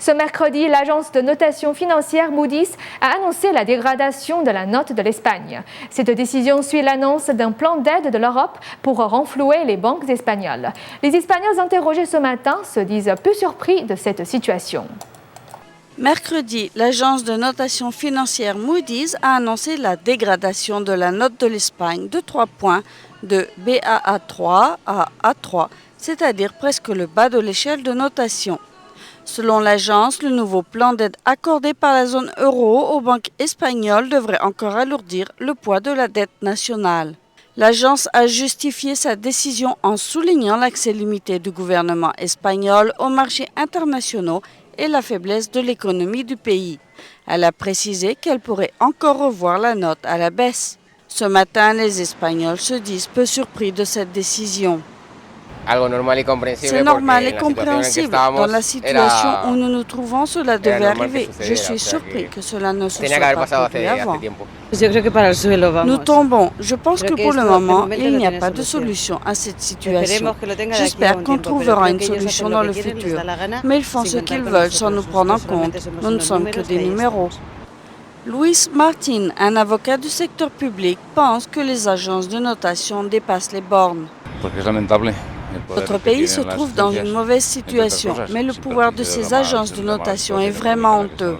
Ce mercredi, l'agence de notation financière Moody's a annoncé la dégradation de la note de l'Espagne. Cette décision suit l'annonce d'un plan d'aide de l'Europe pour renflouer les banques espagnoles. Les Espagnols interrogés ce matin se disent peu surpris de cette situation. Mercredi, l'agence de notation financière Moody's a annoncé la dégradation de la note de l'Espagne de 3 points de Baa3 à A3, c'est-à-dire presque le bas de l'échelle de notation. Selon l'agence, le nouveau plan d'aide accordé par la zone euro aux banques espagnoles devrait encore alourdir le poids de la dette nationale. L'agence a justifié sa décision en soulignant l'accès limité du gouvernement espagnol aux marchés internationaux et la faiblesse de l'économie du pays. Elle a précisé qu'elle pourrait encore revoir la note à la baisse. Ce matin, les Espagnols se disent peu surpris de cette décision. C'est normal et compréhensible. Dans la situation où nous nous trouvons, cela devait arriver. Je suis surpris que cela ne se soit pas produit avant. Nous tombons. Je pense que pour le moment, il n'y a pas de solution à cette situation. J'espère qu'on trouvera une solution dans le futur. Mais ils font ce qu'ils veulent sans nous prendre en compte. Nous ne sommes que des numéros. Luis Martin, un avocat du secteur public, pense que les agences de notation dépassent les bornes. Notre pays se trouve dans une mauvaise situation, mais le pouvoir de ces agences de notation est vraiment honteux.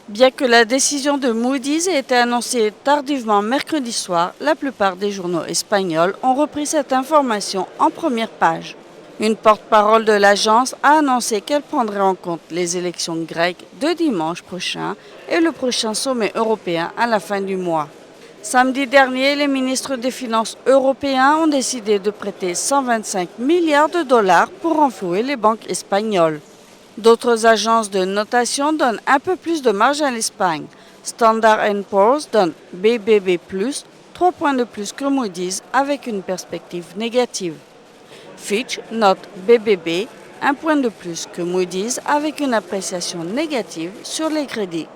Bien que la décision de Moody's ait été annoncée tardivement mercredi soir, la plupart des journaux espagnols ont repris cette information en première page. Une porte-parole de l'agence a annoncé qu'elle prendrait en compte les élections grecques de dimanche prochain et le prochain sommet européen à la fin du mois. Samedi dernier, les ministres des Finances européens ont décidé de prêter 125 milliards de dollars pour renflouer les banques espagnoles. D'autres agences de notation donnent un peu plus de marge à l'Espagne. Standard & Poor's donne BBB+, 3 points de plus que Moody's avec une perspective négative. Fitch note BBB, 1 point de plus que Moody's avec une appréciation négative sur les crédits.